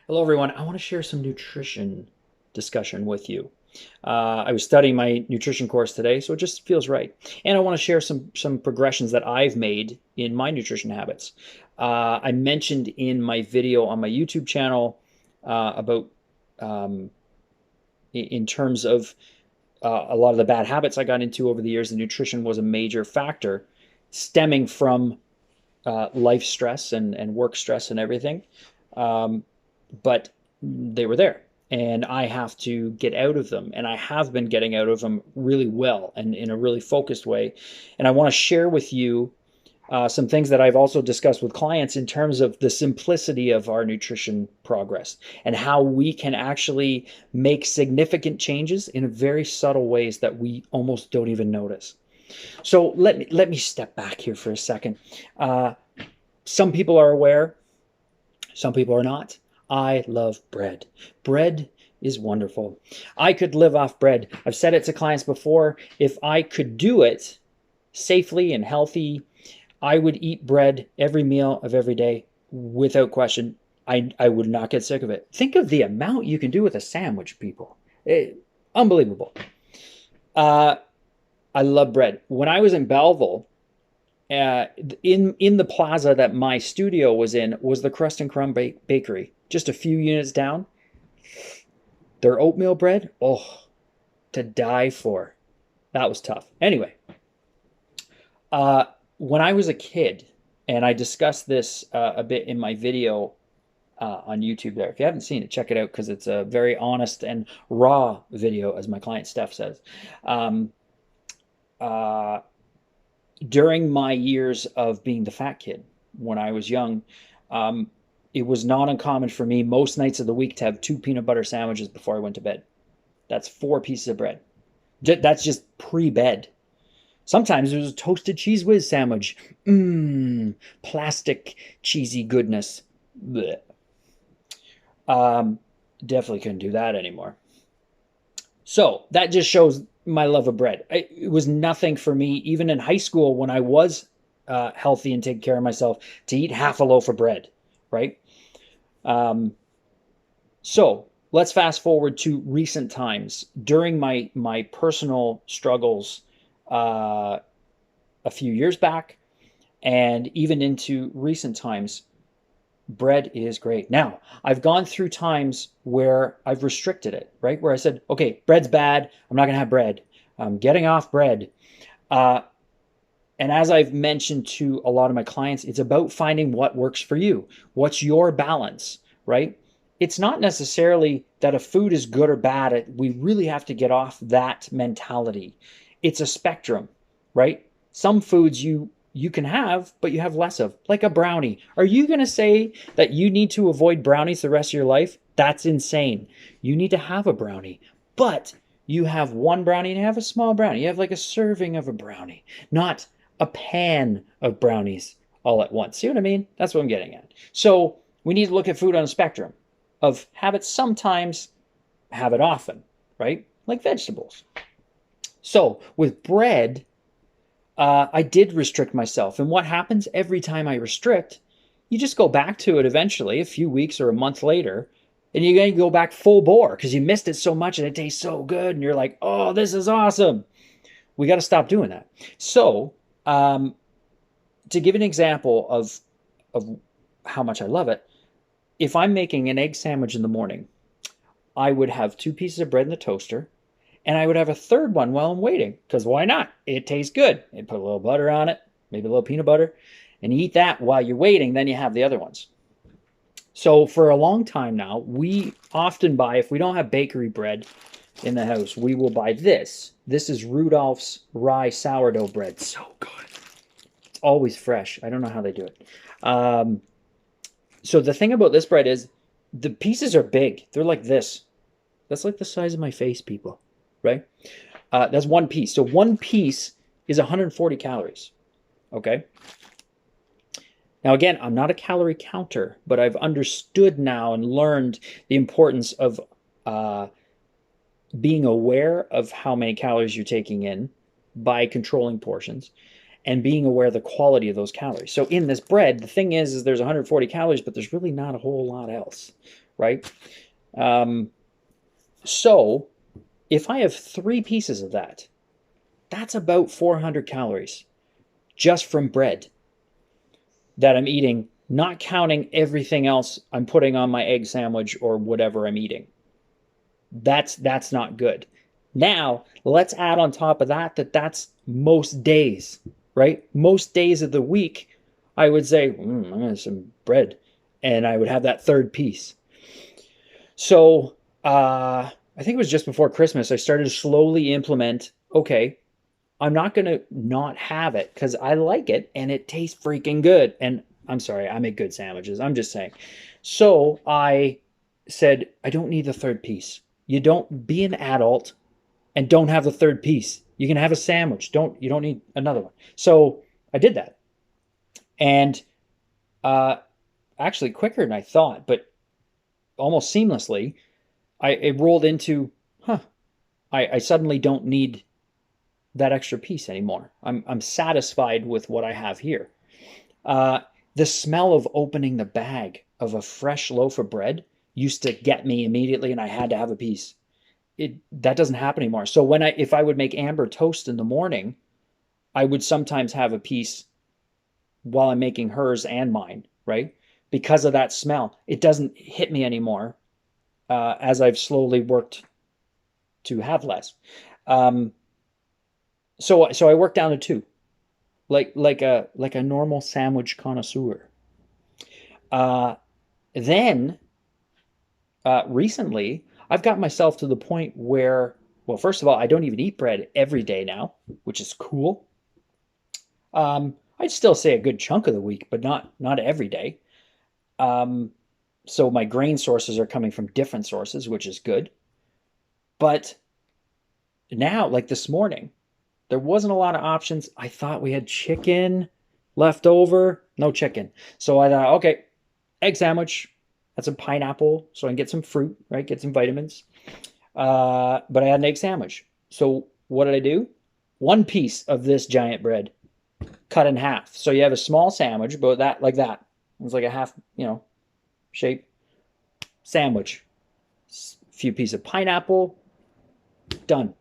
Hello, everyone. I want to share some nutrition discussion with you. I was studying my nutrition course today, so it just feels right. And I want to share some progressions that I've made in my nutrition habits. I mentioned in my video on my YouTube channel about um, in terms of a lot of the bad habits I got into over the years, the nutrition was a major factor stemming from life stress and work stress and everything. Um, but they were there and I have to get out of them. And I have been getting out of them really well and in a really focused way. And I want to share with you some things that I've also discussed with clients in terms of the simplicity of our nutrition progress and how we can actually make significant changes in very subtle ways that we almost don't even notice. So let me step back here for a second. Uh, some people are aware, some people are not. I love bread. Bread is wonderful. I could live off bread. I've said it to clients before. If I could do it safely and healthy, I would eat bread every meal of every day without question. I would not get sick of it. Think of the amount you can do with a sandwich, people. Unbelievable. Uh, I love bread. When I was in Belleville, uh, in the plaza that my studio was in was the Crust and Crumb Bakery, just a few units down. Their oatmeal bread, oh, to die for. That was tough. Anyway, uh, when I was a kid, and I discussed this a bit in my video on YouTube there. If you haven't seen it, check it out because it's a very honest and raw video, as my client Steph says. Um, uh, During my years of being the fat kid when I was young, um, it was not uncommon for me most nights of the week to have two peanut butter sandwiches before I went to bed. That's four pieces of bread. That's just pre-bed. Sometimes it was a toasted cheese whiz sandwich. Mmm, plastic cheesy goodness. Blech. Um, Definitely couldn't do that anymore. So that just shows my love of bread. It was nothing for me, even in high school when I was healthy and taking care of myself, to eat half a loaf of bread, right? Um, so let's fast forward to recent times. During my personal struggles uh, a few years back, and even into recent times, bread is great. Now, I've gone through times where I've restricted it, right? Where I said, okay, bread's bad. I'm not going to have bread. I'm getting off bread. Uh, and as I've mentioned to a lot of my clients, it's about finding what works for you. What's your balance, right? It's not necessarily that a food is good or bad. We really have to get off that mentality. It's a spectrum, right? Some foods you can have, but you have less of, like a brownie. Are you going to say that you need to avoid brownies the rest of your life? That's insane. You need to have a brownie, but you have one brownie and you have a small brownie. You have like a serving of a brownie, not a pan of brownies all at once. See what I mean? That's what I'm getting at. So we need to look at food on a spectrum of have it sometimes, have it often, right? Like vegetables. So with bread, I did restrict myself. And what happens every time I restrict? You just go back to it eventually, a few weeks or a month later, and you're going to go back full bore because you missed it so much and it tastes so good. And you're like, oh, this is awesome. We got to stop doing that. So, um, to give an example of how much I love it, if I'm making an egg sandwich in the morning, I would have two pieces of bread in the toaster, and I would have a third one while I'm waiting, because why not? It tastes good. And put a little butter on it, maybe a little peanut butter, and you eat that while you're waiting, then you have the other ones. So for a long time now, we often buy, if we don't have bakery bread in the house, we will buy this. This is Rudolph's rye sourdough bread. So good. It's always fresh. I don't know how they do it. Um, so the thing about this bread is the pieces are big. They're like this. That's like the size of my face, people, right? That's one piece. So one piece is 140 calories, okay? Now, again, I'm not a calorie counter, but I've understood now and learned the importance of uh, being aware of how many calories you're taking in by controlling portions, and being aware of the quality of those calories. So in this bread, the thing is there's 140 calories, but there's really not a whole lot else, right? So if I have 3 pieces of that, that's about 400 calories just from bread that I'm eating, not counting everything else I'm putting on my egg sandwich or whatever I'm eating. That's not good. Now, let's add on top of that that's most days, right? Most days of the week, I would say, I'm going to have some bread, and I would have that third piece. So, I think it was just before Christmas, I started to slowly implement, okay, I'm not going to not have it because I like it and it tastes freaking good. And I'm sorry, I make good sandwiches. I'm just saying. So I said, I don't need the third piece. You don't be an adult and don't have the third piece. You can have a sandwich. You don't need another one. So I did that. And actually quicker than I thought, but almost seamlessly, it rolled into, I suddenly don't need that extra piece anymore. I'm satisfied with what I have here. The smell of opening the bag of a fresh loaf of bread used to get me immediately, and I had to have a piece. That doesn't happen anymore. So if I would make Amber toast in the morning, I would sometimes have a piece while I'm making hers and mine, right? Because of that smell, it doesn't hit me anymore as I've slowly worked to have less. Um, so I work down to 2, like a normal sandwich connoisseur. Uh, then recently, I've got myself to the point where, well, first of all, I don't even eat bread every day now, which is cool. I'd still say a good chunk of the week, but not every day. So my grain sources are coming from different sources, which is good. But now, like this morning, there wasn't a lot of options. I thought we had chicken left over. No chicken. So I thought, okay, egg sandwich. That's a pineapple, so I can get some fruit, right? Get some vitamins. But I had an egg sandwich. So what did I do? 1 piece of this giant bread cut in half. So you have a small sandwich, but that like that. It's like a half, shape sandwich. A few pieces of pineapple, done.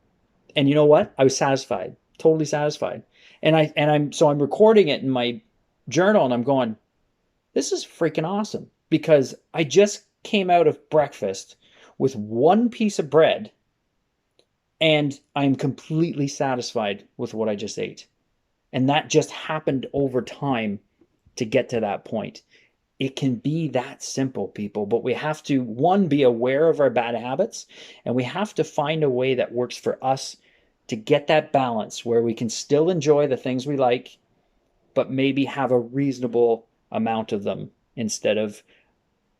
And you know what? I was satisfied, totally satisfied. And I'm recording it in my journal, and I'm going, this is freaking awesome because I just came out of breakfast with 1 piece of bread and I'm completely satisfied with what I just ate. And that just happened over time to get to that point. It can be that simple, people, but we have to, 1, be aware of our bad habits, and we have to find a way that works for us to get that balance where we can still enjoy the things we like, but maybe have a reasonable amount of them instead of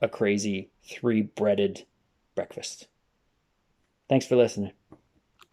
a crazy 3 breaded breakfast. Thanks for listening.